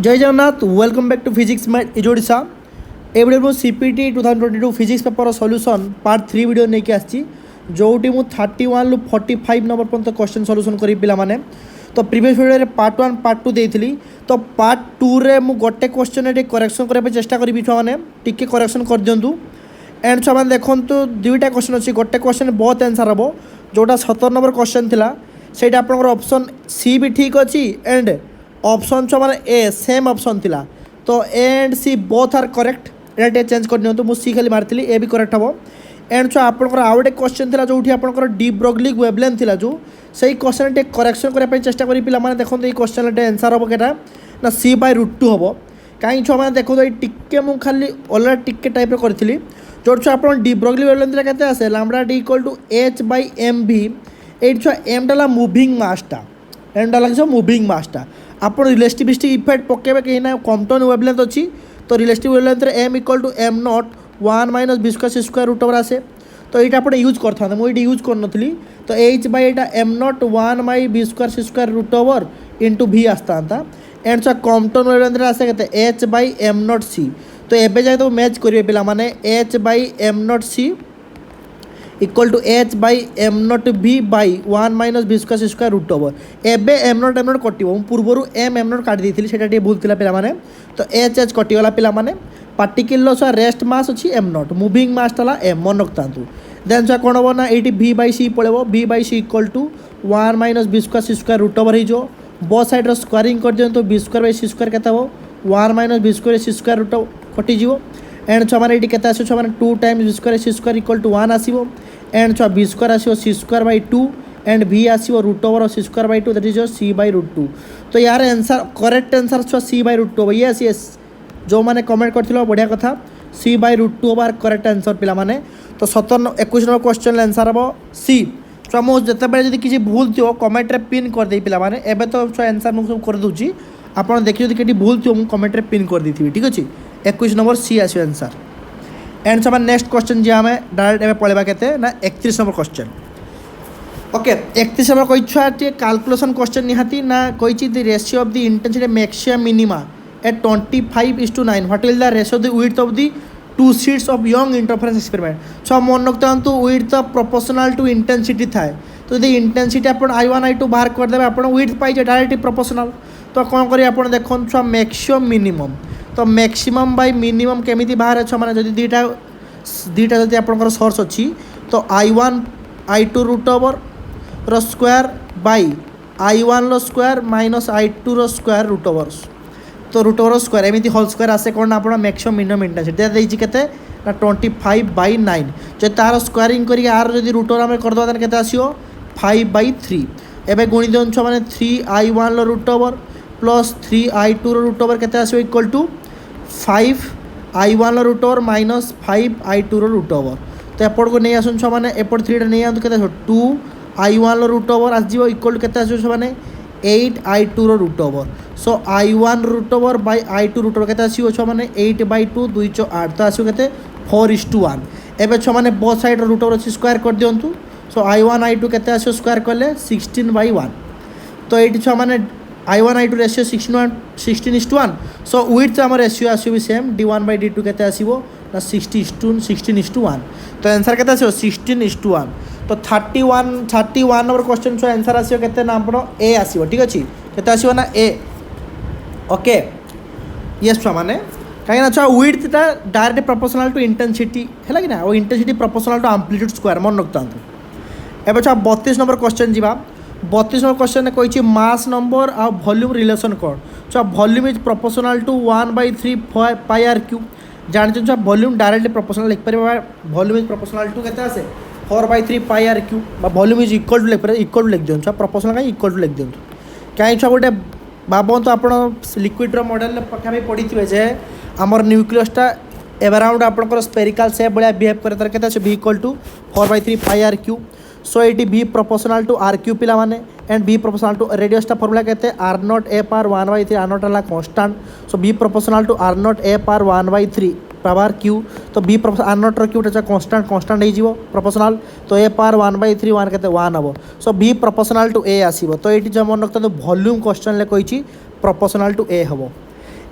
जय Jagannath welcome back to physics math इजोडिशा ए video CPT 2022 physics paper solution part 3 video नहीं आसी जोटी मु 31 रु 45 नंबर पर्यंत क्वेश्चन सॉल्यूशन करी पिला माने तो प्रीवियस वीडियो रे पार्ट 1 पार्ट 2 देइथिली तो पार्ट 2 रे मु गोटे क्वेश्चन रे करेक्शन करबे चेष्टा करी छुआ माने टिके करेक्शन कर दियंतु एंड छुआ माने देखंतु दुईटा क्वेश्चन अछि गोटे क्वेश्चन बहुत आंसर हबो जोटा 17 नंबर क्वेश्चन थिला सेटा आपनकर ऑप्शन सी भी ठीक अछि एंड ऑप्शन छुआ माने ए सेम ऑप्शन थिला तो A and C both are correct एटा चेंज कर दियंतु मु सी खाली मारथिली ए भी करेक्ट हबो एंड छुआ आपनकर आउ गोटे क्वेश्चन थिला जोठी आपनकर डी ब्रोग्ली वेवलेंथ थिला जो सही क्वेश्चन टे करेक्शन करबा चेष्टा करी पिला माने देखंतु ए क्वेश्चन टे आंसर हबो केटा ना सी बाय रूट 2 हबो कहीं छुआ मैंने देखो ये टिके मु खाली अलग टिके टाइप करी जो छुआ आप डी ब्रोग्ली वेवलेंथ के आसे lambda D equal to H by M भी ये छुआ एम डाला मुविंग मासटा एम डाला किस मुविंग मासटा आप रिलेटिविस्टिक इफेक्ट पकेबे कहीं ना कॉम्पटन वेवलेंथ अच्छी तो relative wavelength M equal to M not 1 minus B square C square root over आसे तो ये आप यूज करता मुझे यूज कर तो एच बाय एटा M not 1 by B square C square root over into भी आसता एंड छुआ कॉम्पटन वेवलेंथ आसे के H by M not C तो एबे जाए तो मैच करेंगे पिला माने H by M not C equal to H by M not भी by 1 minus B square C square root over एबे एम नॉट कटिबो पूर्वर एम नॉट काट देइथिली सेटा टे भूल थिला पिला माने तो एच कटिगला पिला माने पार्टिकल छुआ रेस्ट मास अच्छी एम नॉट मुविंग मास तला एम मन रखतांतु देन छुआ कोन हो ना एटी भी बाय सी पळेबो B by C equal to 1 minus B square C square root over हो बो साइड रो स्क्वायरिंग कर दियंतु B square by C square केता हो 1 minus B square C square root कटिଯିव एंड छुआ माने एटी केता आसो छुआ माने 2 times B square C square equal to 1 आसीबो एंड छुआ बी स्क्वायर आसीबो C square by 2 and B आसीबो root over C square by 2 that is C by root 2 तो यार आंसर करेक्ट आंसर छुआ C by root 2 yes yes जो मैंने comment करथिलो बढ़िया कथा सी बाय रूट 2 बार करेक्ट आंसर पिला माने तो 21 नंबर क्वेश्चन आंसर हबो सी छुआ मो जते बेले जदी किछि भूल थियो कमेंट रे पिन कर देई पिला माने एबे तो छुआ आंसर मु सब कर दूची आपण देखि जदी केटी भूल थियो मु कमेंट रे पिन कर देथिबी ठीक अछि 21 नंबर सी आसी आंसर एंड छुआ नेक्स्ट क्वेश्चन जे हमें डायरेक्ट एबे पळेबा केते ना 31 नंबर क्वेश्चन ओके 31 नंबर कोइ छुआ टे कैलकुलेशन क्वेश्चन निहाती ना कोइ छि the ratio of the intensity maximum minima at 25:9 what will the ratio of the width of the two sheets of young interference experiment so मन रखता तो width proportional to intensity थाए तो यदि इंटेंसिटी अपन I1 I2 बाहर कर देबे अपन width पाई जे directly proportional तो कोन करी अपन देखन छ मैक्सिमम मिनिमम तो मैक्सिमम बाय मिनिमम केमिति बाहर छ माने जदि दीटा जदि आपनकर सोर्स अछि तो I1 I2 root over rho square by I1 rho square minus I2 rho square root over तो रूट ओवर स्क्वायर एमती होल स्क्वायर आसे कौन आप मैक्सिमम मिनिमम इंटेंसिटी देती के 25/9 जो तार स्क्वायरिंग करी आर जब रूट ओवर आम करदे के आसो 5/3 एवं गुणी दिखाँ मैंने 3I1 root over plus 3I2 root over के आसो equal to 5I1 root over minus 5I2 root over तो एपट को नहीं आसुन छुआ मैंने एपट 3 नहीं आसो के 2I1 रूट ओवर आसो इक्वल टू के आसो मैंने 8I2 root over so I1 root over by I2 root over के आसो मैंने 8/2 2 8 तो आसो के 4:1 एवं छुआ मैंने बोथ साइड रूट ओवर अच्छी स्क्वायर कर दिंतु सो I1 I2 के आसो स्क्वायर कले 16/1 तो ये छुआ मैंने I1 I2 रेशियो 16:1 सो विड्थ आम रेशियो आसो भी सेम d1/d2 के आसो ना 16:1 तो आंसर के आसो 16:1 तो 31 नंबर क्वेश्चन छुआ आंसर आसो के ना आप ए आसो ठीक अच्छे के आसो ना ए ओके यस छुआ मैंने कहीं छुआ विड्थटा डायरेक्ट प्रोपोर्शनल टू इंटेंसिटी है कि ना और intensity proportional to amplitude square मन रखता एवं छुआ 32 नंबर क्वेश्चन जी 32 नंबर क्वेश्चन कही मास नंबर आ वॉल्यूम रिलेशन कौन छुआ volume is proportional to 1/3 pi are q जानते छुआ वॉल्यूम डायरेक्टली प्रोपोर्शनल लिख पारे वॉल्यूम इज प्रोपोर्शनल टू के 4/3 pi are cube volume is equal to लिख पारे इक्वल टू लिख दिखाँ छुआ प्रोपोर्शनल कहीं इक्वल टू लिख दिखाँ कहीं छुआ गोटे भावतु आप लिक्विड्र मॉडल पठापी पढ़ी थे जे आमर न्यूक्लियसटा एराउंड आपंकर स्पेरिकाल सेप भाया बिहेव करे के V equal to 4/3 pi are cube so ये V proportional to are Q पिला माने एंड भी प्रोपोर्शनल टू रेडियसटा फर्मुला के R naught A power 1/3 R naught है constant so V proportional to R naught A power 1/3 power cube तो V R naught cube constant constant हो proportional तो ए power 1/3 1 के 1 हम so V proportional to A आसो तो ये मन रखता वॉल्यूम क्वेश्चन कही प्रोपोर्शनल टू ए हम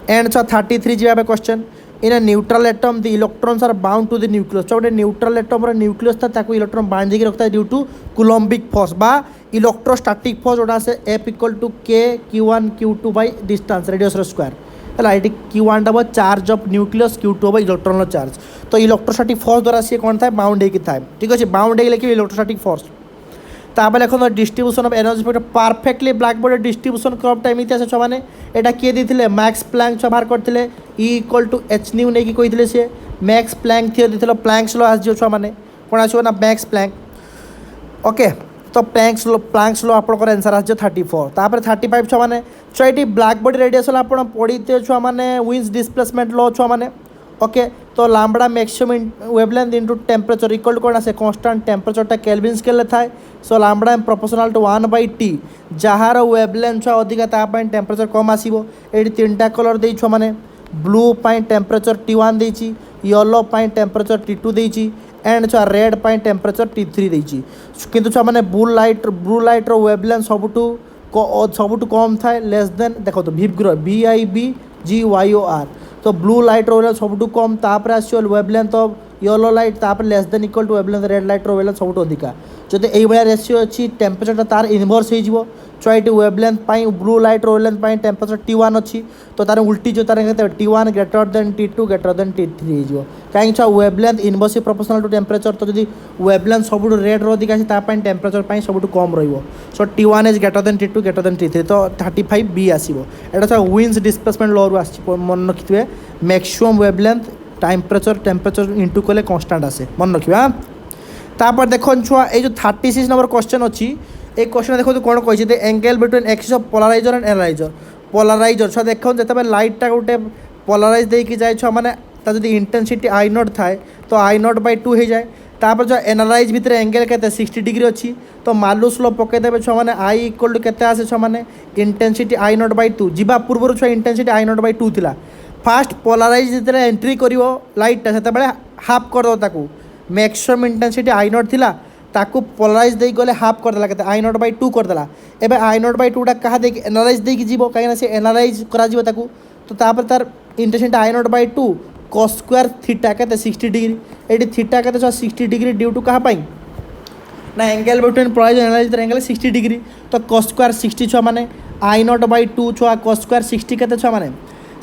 एंड छुआ 33 जी question in a neutral atom the electrons are bound to the nucleus छुआ गोटे न्यूट्रल एटम न्यूक्लियस था ताको इलेक्ट्रॉन बांधिकी रखता है ड्यू टू कुलम्बिक फोर्स बा इलेक्ट्रोस्टैटिक फोर्स जोटा से F इक्वल टू के Q1 Q2 by distance radius square है ये Q1 हम चार्ज ऑफ न्यूक्लियस Q2 हम इलेक्ट्रॉन चार्ज तो इलेक्ट्रोस्टैटिक फोर्स द्वारा सी कौन था बाउंड होगी था ठीक अच्छे बाउंड होगी लिखे इलेक्ट्रोस्टैटिक फोर्स तापर देखो distribution of energy perfectly black board distribution कर्वटा एमती आसे छुआ मैंने यहाँ किए देते मैक्स प्लैंक छुआ बाहर करते E equal to h nu नहीं कही सी मैक्स प्लैंक थ्योरी देते प्लैंक्स लॉ आस छुआ मैंने कौन आसो ना मैक्स प्लैंक ओके तो प्लैंक्स लॉ आप आंसर आस 34 तापर 35 छुआ मैंने ये ब्लैक बॉडी रेडिएशन आप पढ़ी छुआ मैंने विंस डिस्प्लेसमेंट लॉ छुआ मैंने ओके तो lambda maximum wavelength into temperature equal to कौन आसे कांस्टेंट टेम्परेचरटा केल्विन स्केल थाए so lambda proportional to 1/T जार वेवलेंथ छुआ अधिका तापाई टेम्परेचर कम आसो ये 3टा कलर दे छुआ मैंने ब्लू पाई टेम्परेचर T1 देची येलो पाई टेम्परेचर T2 देची एंड छुआ रेड पाई टेम्परेचर T3 देची किंतु छुआ मैंने ब्लू लाइट वेवलेंथ सबुठू कम थाए लेस देन देखो तो VIBGYOR तो ब्लू लाइट वेवलेंथ सबुठू कम तापर आसो वेवलेंथ ऑफ येलो लाइट तापर less than equal to wavelength red light wavelength सबुठू अधिका जब ये रेसीो अच्छी टेम्परेचर तार इनवर्स हो ये वेवलेंथ पाई ब्लू लाइट वेवलेंथ पाई टेम्परेचर T1 अच्छी तो तार उल्टी जो तार T1 greater than T2 greater than T3 हो कहीं छुआ wavelength inversely proportional to temperature तो जब वेवलेंथ सबुठू रेड अधिका अच्छी टेम्परेचर पाई सबुठू कम so T1 is greater than T2 greater than T3 तो 35B आसो यहाँ विंस डिस्प्लेसमेंट लॉ रू मन रखिए मैक्सिमम वेवलेंथ टेम्परेचर इंटू कले कन्स्टाट आसे मन रखिए हाँ तापर देखो छुआ ये 36 नंबर क्वेश्चन अच्छी ये क्वेश्चन देखो तो कौन कही angle between axis of polarizer and polarizer छुआ देख जो लाइटा गोटे पोलराइज देकी जाए छुआ मैंने जब इंटेंसिटी I0 थाए तो I0/2 हो जाए तापर जो एनालाइज भितर एंगल के 60 डिग्री अच्छी तो मालूस लॉ पकईदे छुआ मैंने I इक्वल टू केते आसे छुआ मैंने इंटेंसिटी I0/2 जीवा पूर्व छुआ इंटेंसिटी I0/2 थिला फास्ट पोलराइज जो एंट्री कर लाइटा से हाफ करदे ताकू मैक्सिमम इंटेंसिटी I0 थिला ताकू पोलराइज दे गले हाफ करदेला केते I0/2 करदेला एबे I0/2 क्या देकी एनालाइज देकी जीवो कहीं से एनालाइज करा जीवो ताकू तो तापर तार intensity I0/2 cos square theta के 60 डिग्री ये थीटा के 60 डिग्री ड्यू टू क्या ना angle between polarize analyze angle 60 degree तो cos स्क्वायर 60 छुआ मैंने I0/2 छुआ cos स्क्वायर 60 के छुआ मैंने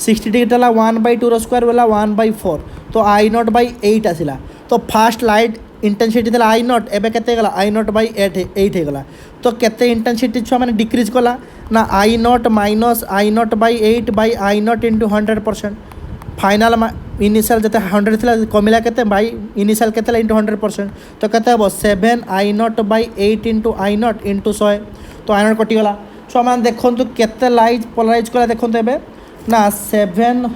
60 डिग्री 1/2 स्क्वायर बोला 1/4 तो I0/8 आसला तो फास्ट लाइट इंटेंसिटी थी I0 एवं के I0/8 होगा तो केते इंटेंसिटी छुआ मैंने डिक्रीज कला ना I0 minus I0/8 by I0 into 100% final initial जो 100 थी कमिला के इनिशियल के इंटू 100% तो केते हम 7 I0/8 इंटू I0 इंटू 100 तो I0 कटिगला छुआ मैंने देखो केते लाइट पोलराइज कला देखो एवं ना 7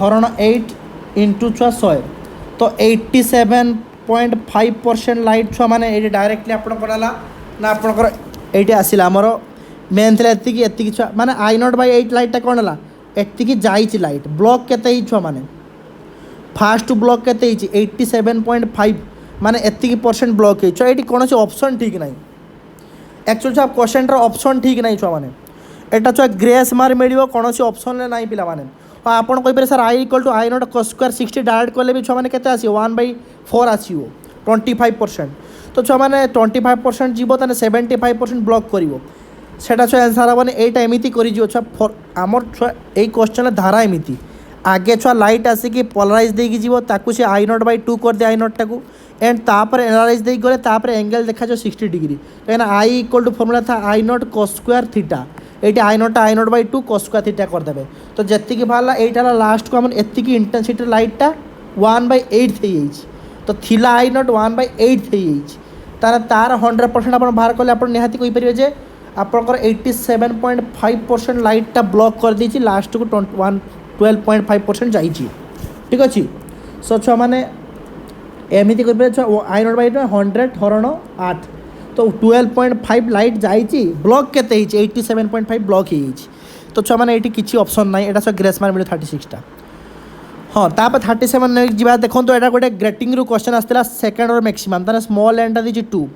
हरण 8 इंटू छुआ 100 तो 87.5% लाइट छुआ मैंने ये डायरेक्टली आप ना आपंकर ये आसला आमर मेन थी एति छुआ माने I0/8 लाइटा कौन है एति जाइए लाइट ब्लॉक के छुआ मैंने फास्ट ब्लॉक के 87.5 माने एति % ब्लॉक है छुआ ये कौन ऑप्शन ठीक ना एक्चुअली छुआ क्वेश्चन ऑप्शन ठीक ना छुआ मैंने एटा छुआ ग्रेस मार्क मिल कौन ऑप्शन ना पिला माने आप कहीपर sir I equal to I0 cos square 60 direct कले भी छुआ मैंने केते आसो 1/4 आसो 25% तो छुआ मैंने 25% जीव तो 75% ब्लॉक कर छुआ आंसर हम यहाँ एमती कर छुआ आमर छुआ यही क्वेश्चन धारा एमती आगे छुआ लाइट आसिक पोलराइज देकी जीव ताकू से I0/2 कर दे I0 टाकू एंड तापर एनालाइज देकी गले तापर एंगल देखा 60 डिग्री कहीं I इक्वल टू फर्मूला था I0 cos स्क्वायर थीटा ये I0/2 cos स्क्वायर थीटा करदे तो जी बाहर यहाँ लास्ट को आम एति इंटेंसिटी लाइटा 1/8 तो थिला I0 1/8 तार 100% आप बाहर कले आप निहाती कहीपर जे आपंकर 87.5% लाइटा ब्लॉक कर दी लास्ट को 12.5% जाइए ठीक अच्छे सो छुआ मैंने एमती कर I0/8 100 हरण 8 तो 12.5 लाइट जाइए ब्लॉक के 87.5 ब्लॉक हो तो छुआ मैंने ये किसी ऑप्शन ना यहाँ सब ग्रेस मार्क मिले 36टा हाँ तापर 37 जा देखो तो यहाँ गोटे ग्रेटिंग रू क्वेश्चन आसाला सेकेंड और मैक्सिमम तार स्मॉल एंड दी 2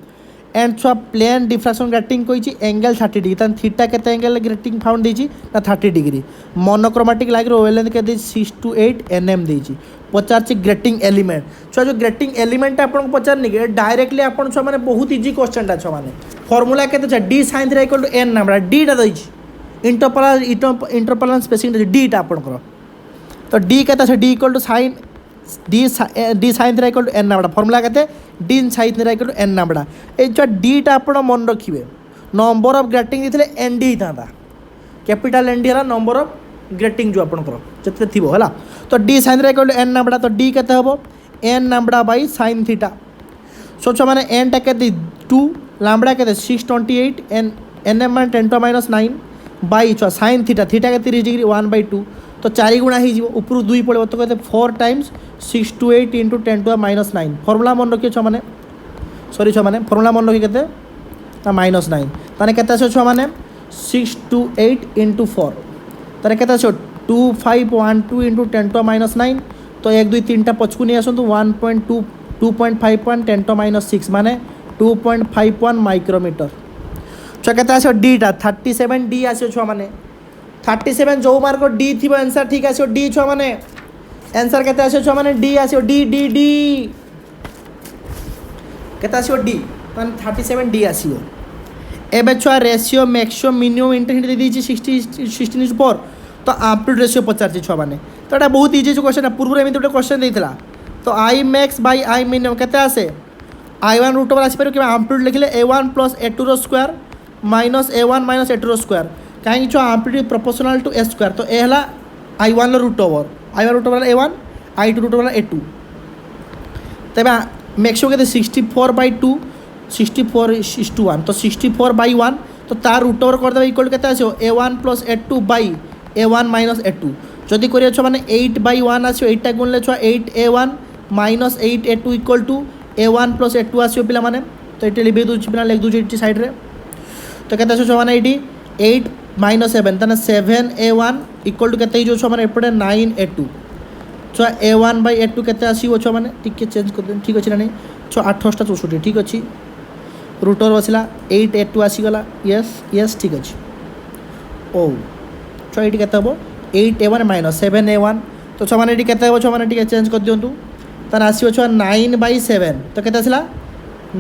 एंड छुआ प्लेन डिफ्राक्शन ग्रेटिंग कही एंगल 30 डिग्री तान थीटा के एंगल ग्रेटिंग फाउंड देती ना 30 डिग्री मोनोक्रोमेटिक लाइट वेवलेंथ के 6 to 8 nm देती पचार ग्रेटिंग एलिमेंट छुआ जो ग्रेटिंग एलिमेंट आपको पचारनी कि डायरेक्टली आप छुआ मैंने बहुत इजी क्वेश्चन टा छुआ मैंने फर्मूला के d sine theta equal to n नाम डीटा देती इंटरपोलर स्पेसिंग डी टा आपंकर तो डी के d equal to sine d sine theta equal to n नाम फर्मूला के d sine theta equal to n नाम ये जो डीटा आप मन रखिए नंबर ऑफ ग्रेटिंग देते एन डी था कैपिटल एन डी है नंबर ऑफ ग्रेटिंग जो आपंकर जिते थी है तो d sine theta equal to n नाम तो डी के हम एन नाम बाई साइन थीटा सो छो मैंने एन टा के 2 लामड़ा के 628 एन एम 10⁻⁹ बाई छुआ साइन थीटा थीटा के 30 डिग्री 1/2 तो 4 गुणा हो ऊपर 2 पड़े तो कहते 4 times 628 into 10⁻⁹ फर्मूला मन रखिए छुआ मैंने सॉरी छुआ मैंने फर्मूला मन रखिए के -9 ताने केते आछो छुआ मैंने 628 into 4 ताने केते आछो 2512 into 10⁻⁹ तो 1 2 3 टा पछकु नहीं आसतु 2.51 10⁻⁶ माने 2.51 माइक्रोमीटर छुआ केते आछो डी टा 37 डी आछो छुआ माने 37 जो मार्क डी थी आंसर ठीक आछो डी छुआ माने आंसर केते आछो छुआ माने डी आछो डी डी डी केते आछो डी माने 37 डी आछियो एबे छुआ रेशियो मैक्सिमम मिनिमम इंटेंसिटी दे दीची 16:4 तो एम्पलीट्यूड रेशियो पचार छुआ माने तो एटा बहुत इजी क्वेश्चन है पूर्व एमि गोटे क्वेश्चन देइतला तो I max by I minimum केते आसे I1 रूट ओवर आसपार कि एम्पलीट्यूड लिखले A1 + A2 रो square minus A1 minus A2 रो स्क्वायर कहीं छुआ amplitude proportional to A square तो ए है I1 root over I1 root over A1 I2 root over A2 तब मैक्सिमम कहते 64/2 64:1 तो 64/1 तो तार रूट ओवर करदे इक्वल के A1 + A2 by A1 minus A2 जदि करिए मैंने 8/1 आसो 8 गुणले छुआ 8A1 minus 8A2 equal to A1 + A2 आसो पिला माने तो ये लिख दूसरी पिला लिख दूसरी ये साइड रे तो कहते छुआ मैंने ये 8 - 7 ताने 7A1 इक्वल टू कहते जो छुआ मैंने एपटे 9A2 छुआ A1/A2 कहते आसो छुआ मैंने टिके चेंज कर दे ठीक अच्छे ना नहीं छुआ 28 64 ठीक अच्छे रूट ओवर बसला 8A2 आसीगला यस यस ठीक अच्छे ओ छुआ ये कहते हम 8A1 माइनस 7A1 तो छुआ मैंने कहते छुआ मैंने टिके चेंज कर दिंतु तार आसो छुआ 9/7 तो केते आसला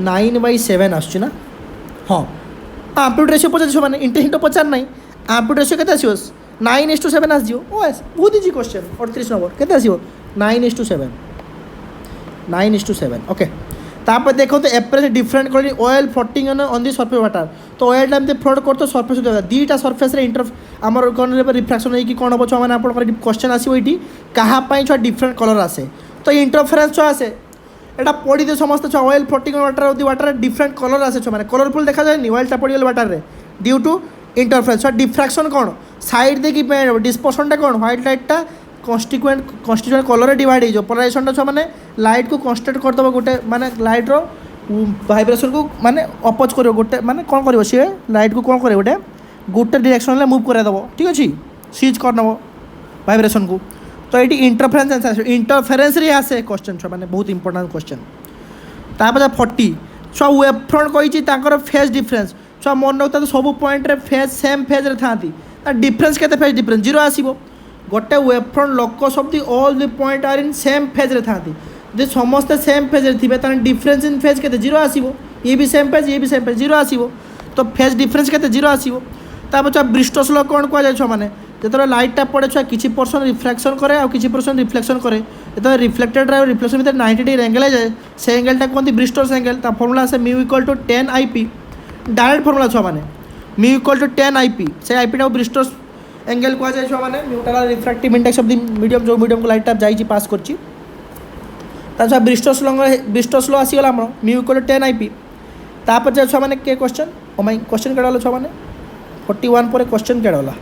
9/7 आसुची ना हाँ एम्पलीट्यूड रेशियो पचार छुआ मैंने इंटेंसिटी पचार ना एम्पलीट्यूड रेशियो केते आसो 9:7 आसो ओ एस बहुत इजी क्वेश्चन 38 नंबर केते आसो 9:7 9:7 ओके तापर देखो तो एप्रेस different quality oil floating on the surface water तो ऑयल टाइम फ्लोट करते सरफेस दीटा सरफेस इंटर आमर कौन रिफ्लेक्शन होगी कौन हम छुआ मैंने आप क्वेश्चन आसो ये क्या छुआ डिफरेंट कलर आसे तो इंटरफेरेंस छुआ आसे एटा पढ़ी दे समस्त छुआ oil floating water the water different colour आसे छुआ मैंने कलरफुल देखा जाए ऑयलटा पड़गल वाटर रे ड्यू टू इंटरफेरेंस छुआ डिफ्रैक्शन कौन साइड देखिए डिस्पर्सनटा कौन व्हाइट लाइटा कन्स्टिट्यूएंट कलर डिवाइड हो पोलराइजेशन छुआ मैंने लाइट को कन्स्टेंट करदेव गोटे माने लाइट रो भाइब्रेशन को माने अपोज कर गोटे माने कौन कर सी लाइट को कौन करे गोटे गोटे डायरेक्शन मूव करदेव ठीक अच्छे स्विच करनब भाइब्रेशन को तो ये इंटरफेरेंस रे आसे क्वेश्चन छुआ मैंने बहुत इंपोर्टेंट क्वेश्चन तापर 40 छुआ वेव फ्रंट कही फेज डिफरेंस छुआ मन रखता तो सब पॉइंट रे फेज सेम फेज रे था डिफरेंस के फेज डिफरेंस 0 आसो गोटे wave front locus of the all the point are in same phase रे था जे समस्ते सेम फेज रे थिबे ताने डिफरेंस इन फेज के 0 आसो ये भी सेम फेज ये भी सेम फेज 0 आसो तो फेज डिफरेंस के 0 आसो तापर छुआ ब्रिस्टोस लॉ कौन कह छुआ मैंने जो लाइटा पड़े छुआ किसी परसेंट रिफ्लेक्शन करे और किसी परसेंट रिफ्लेक्शन करे जो रिफ्लेक्टेड और रिफ्लेक्शन भितर 90 डिग्री एंगल जाए से एंगलटा कहते ब्रिस्टोस एंगल फर्मूला आसे mu equal to 10IP direct formula छुआ मैंने म्यू इक्वल टू 10IP से आईपीटा ब्रिस्टोस एंगल कह जाए छुआ मैंने म्यूटाला refractive index of the medium जो मीडियम को लाइटा जाइए पास करछि छुआ ब्रिस्टोस लॉ आसीगला आम म्यू इक्वल टू 10IP तापर छुआ मैंने के क्वेश्चन ओ माई क्वेश्चन केड़ा छुआ मैंने 41 पर क्वेश्चन केड़ा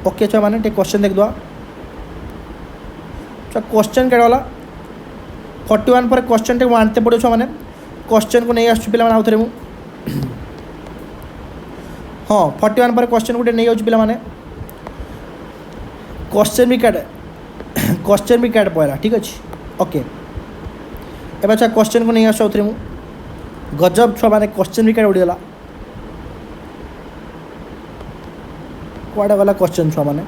ओके छुआ मैंने क्वेश्चन देख दो क्वेश्चन केड़ा 41 पर क्वेश्चन टे आनते पड़ो छुआ मैंने क्वेश्चन को नहीं आसुँ पे आउ थे हाँ 41 पर क्वेश्चन गोटे नहीं जाऊँ पे क्वेश्चन भी कैट पड़ा ठीक अच्छे ओके एवं क्वेश्चन को नहीं आसुँ आउ थे गजब छुआ मैंने क्वेश्चन भी क्या उड़ीगला कुआड़े गला क्वेश्चन छुआ मैंने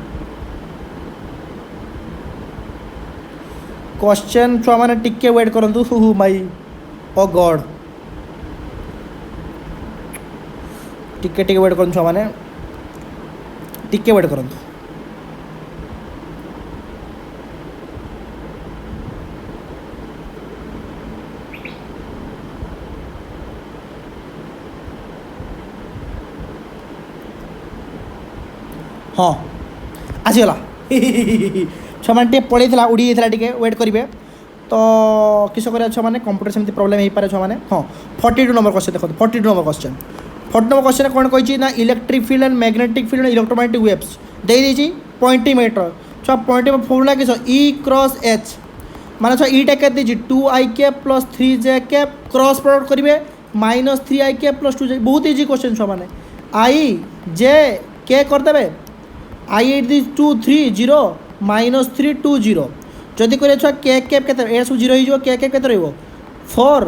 क्वेश्चन छुआ मैंने टिके वेट करूँ माई ओ गॉड टिके टिके वेट करूँ छुआ मैंने टिके वेट करूँ हाँ आसीगला छुआ मैंने पड़े उड़ी जाता टे वेट करेंगे तो किस छुआ मैंने कंप्यूटर सेमती प्रोब्लेम हो पाए छुआ मैंने हाँ 42 नंबर क्वेश्चन देखो 42 नंबर क्वेश्चन 42 नंबर क्वेश्चन कौन कही ना electric field and magnetic field and electromagnetic waves दे दी पॉइंटीमीटर छुआ पॉइंटीमीटर फॉर्मूला किस ई क्रॉस एच माने छुआ ईटा के 2i plus 3j cross product करेंगे -3i प्लस 2j बहुत इजी क्वेश्चन छुआ मैंने आई जे के करदे आई 8 2 3 0 -3 2 0 जदि करें छुआ के कैप के सब जीरो हो के कैप के 4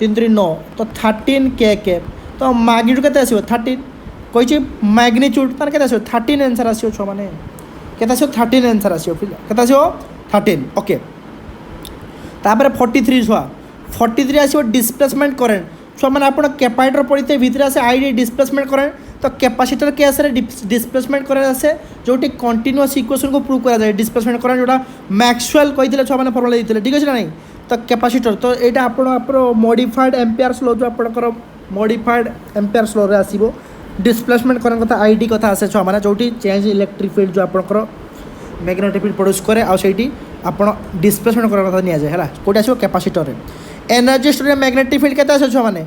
3 3 9 तो 13 के कैप तो मैग्नीट्यूड के 13 कही मैग्नीट्यूड तार के 13 आंसर आसो छुआ मैंने के 13 आंसर आसो के 13 ओके तापर 43 छुआ 43 आसो डिस्प्लेसमेंट करेंट छुआ मैंने आप कैपेसिटर पढ़ी थे भितर आसे आई डिस्प्लेसमेंट करेंट तो कैपेसिटर के आसे डिस्प्लेसमेंट करेंट आसे जो कंटिन्यूअस इक्वेशन को प्रूव करा जाए डिस्प्लेसमेंट करेंट जोटा मैक्सवेल कही छुआ मैंने फॉर्मूला देते ठीक अच्छे ना नहीं तो कैपेसिटर तो यहाँ आप मॉडिफाइड एम्पियर्स लॉ जो आपंकर मॉडिफाइड एम्पियर्स लॉ रे आसीबो डिस्प्लेसमेंट करेंट कथा आईडी कथा आसे छुआ मैंने जो चेंज इलेक्ट्रिक फील्ड जो आपंकर मैग्नेटिक फील्ड प्रोड्यूस करे आईटी आप डिस्प्लेसमेंट करने कथा नि जाए कौटे आसो capacitor energy storage magnetic field के छुआ मैंने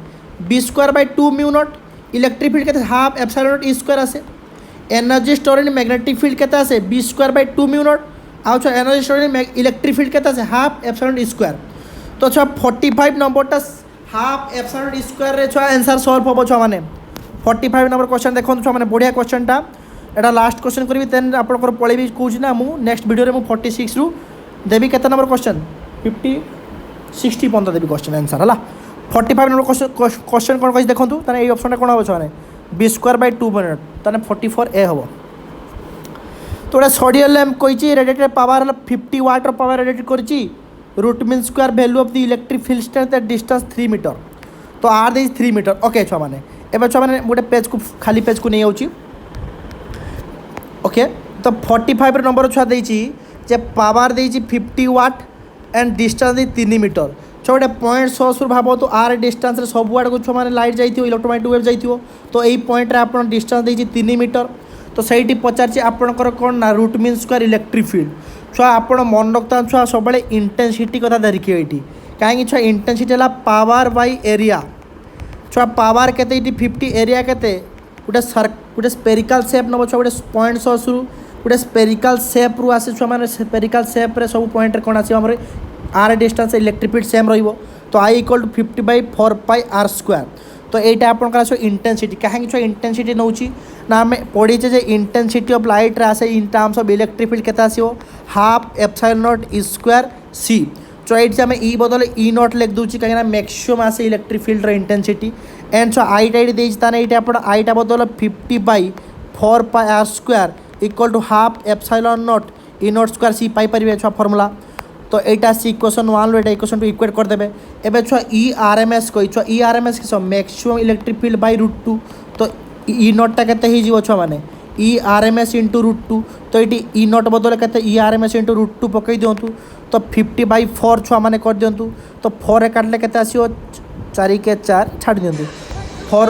b²/2 mu naught electric field के half epsilon naught E square आसे एनर्जी स्टोरेज मैग्नेटिक फील्ड के आसे b²/2 म्यू नॉट आउ छुआ एनर्जी स्टोरेज इलेक्ट्रिक फील्ड के आसे half epsilon naught E square तो छुआ 45 नंबरटा half epsilon naught E square रे छुआ आंसर सॉल्व होबो छुआ माने 45 नंबर क्वेश्चन देखो छुआ माने बढ़िया क्वेश्चनटा एटा लास्ट क्वेश्चन करी देन आपनकर पळेबी कहूँ ना मु नेक्स्ट वीडियो रे मु 46 रु देबी केते नंबर क्वेश्चन 50 60 पर्यंत देवी क्वेश्चन आंसर है 45 नंबर क्वेश्चन कौन कही देखो ताने ये ऑप्शन कौन हम छे b²/2 मिनट ताने 44A हम तो गोटे सोडियम लैम्प कही radiated power 50 watt power radiate करी root mean square value of the electric field strength at distance 3 metre तो आर दे 3 मीटर ओके छुआ मैंने एवं छुआ मैंने गोटे पेज को खाली पेज को नहीं आऊँ ओके तो 45 नंबर छुआ दे पावर दे 50 वाट एंड डिस्टेंस 3 मीटर छो गोटे पॉइंट सोर्स भाव तो आर डिस्टेंस सब आड़ को छुआ मैंने लाइट जाइए इलेक्ट्रोमैग्नेटिक वेव जाइए तो यही पॉइंट आप डिस्टेंस दे 3 मीटर तो सही पचार आपंकर कौन ना root mean square electric field छुआ आप मन रखता छुआ सब इंटेंसिटी कथा देखिए ये कहीं छुआ इंटेंसिटी है पावर बाय एरिया छुआ पावर के 50 एरिया के गोटे स्पेरिकल सेप नब छुआ गोटे पॉइंट सोर्स गोटे स्पेरिकल सेप रु आसे छुआ मैंने स्पेरिकल सेप्रे सब पॉइंट कौन आस R distance electric field same रहिबो तो आई इक्वल टू 50/4πr² तो यहाँ आपंकर इंटेंसिटी कहीं छुआ इंटेंसिटी नौ ना आम पढ़ीचे जे इंटेंसिटी ऑफ लाइट रे आसे in terms of electric field केते आसीबो half epsilon naught E square C तो ये आम ई बदले ई नॉट लिख दूची कहीं मैक्सिमम आसे इलेक्ट्रिक फील्ड इंटेंसिटी एंड छुआ आईटा ये आप आईटा बदल 50/4πr² equal to half epsilon naught e naught square c पाइपर छुआ फॉर्मूला तो यहाँ सी इक्वेशन 1 रो इक्वेशन 2 इक्वेट करदे एवं छुआ ई आर एम एस कही छुआ ई आर एम एस किस मैक्सिमम इलेक्ट्रिक फील्ड बाय √2 तो ई नॉटा के छुआ मैंने e R M S into √2 तो ये ई नॉट बदल के e R M S into √2 पकई दिंतु तो 50/4 छुआ मैंने कर दिंतु तो 4 काटले के 4 के 4 छाड़ दिंतु 4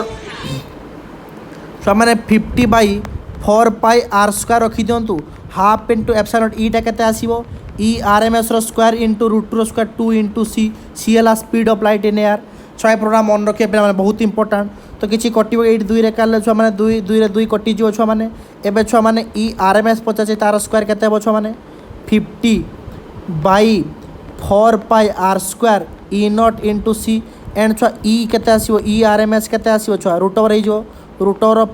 छुआ मैंने 50/4πr² रखी दिंतु हाफ इंटू एप्सिलॉन नॉट ईटा के आसो E R M S square into √2 square 2 into C है speed of light in air छुआ प्रोग्राम मन रखिए पे बहुत इंपोर्टाट तो किसी कटो ये 2 काले छुआ मैंने 2 2 कटिज छुआ मैंने एवं छुआ मैंने ई आर एम एस पचास तार स्क्वायर के छुआ मैंने 50/4πr² e naught into c and छुआ ई के आसो ई आर एम एस के आसो छुआ √ओवर हो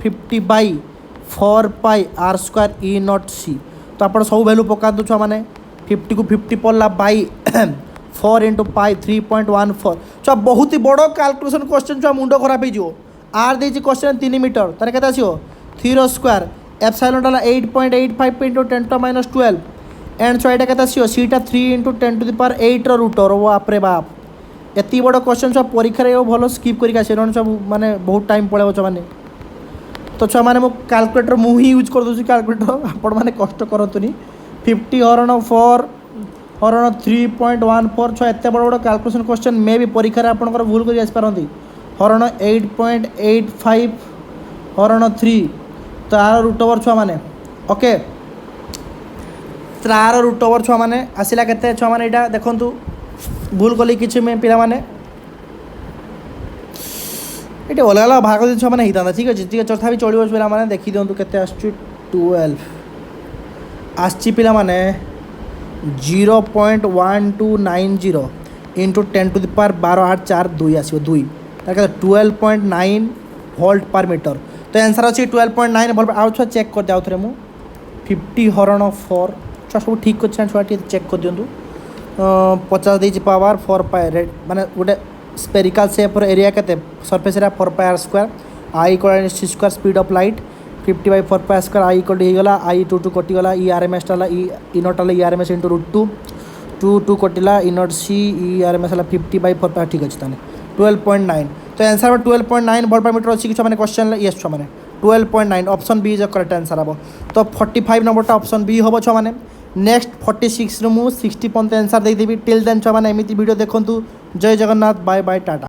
50/4πr² ई नॉट सी तो आप सब भैल्यू पकातु छुआ मैंने 50 को 50 पड़ला बाई 4 इंटू पाई 3.14 छुआ बहुत ही बड़ कैलकुलेशन क्वेश्चन छुआ मुंड खराब हो आर देती क्वेश्चन 3 मीटर तार के आसो 3 स्क्वायर एप्सिलॉन डाला 8.85 इंटू 10⁻12 एंड छुआ ये आसो सीटा 3 इंटू 10⁸ रूटर बाप रे बाप एति बड़ क्वेश्चन छुआ परीक्षा भल स्किप करके सब माने बहुत टाइम पड़े छुआ मैंने तो छुआ मैंने मो कैलकुलेटर मुझे यूज कर दूसरी कैलकुलेटर आपण मैंने कष्ट करतुनी 50 हरण 4 हरण 3.14 छुआ एत बड़ बड़ कैलकुलेशन क्वेश्चन मे भी परीक्षा आपंकर भूल कर आसपारती हरण 8.85 हरण 3 तार रूट ओवर छुआ मैंने ओके तार रूट ओवर छुआ मैंने आसला के छुआ मैंने यहाँ देखूँ भूल कली कि पिला माने ये अलग अलग भाग छुआ मैंने होता ठीक अच्छे ठीक तथा भी चलो पिला मैंने देखी दिखाँ के 12 आसी पिला माने 0.1290 इंटू 10⁻12 8 4 2 आसो 2 12.9 वोल्ट पर मीटर तो आंसर अच्छी 12.9 वोल्ट आउ छुआ चेक कर दिया थे मुझे 50 हरण 4 छुआ सब ठीक अच्छे छुआ चेक कर दिंतु 50 देती पावर 4 पाए रेड माने गोटे स्पेरिकल सेप एरिया के surface area 4 pi square I equal c square speed of light 50/4 pi square I equal होगा आई 2 कटिगला इ आर एम एस टाला इ इनोट E R M S into √2 2 कटिला इनोट C E R M S 50/4 पाए ठीक अच्छे 12.9 तो आंसर 12.9 वोल्ट पर मीटर अच्छी मैंने क्वेश्चन ये छुआ मैंने 12.9 option B is correct answer हम तो 45 नंबरटा ऑप्शन बी हम छुआ मैंने नेक्स्ट 46 मुझे 60 पर्यंत आंसर देदेवी टिल देन छुआ मैंने एमती वीडियो देखूँ जय जगन्नाथ बाय बाय टाटा।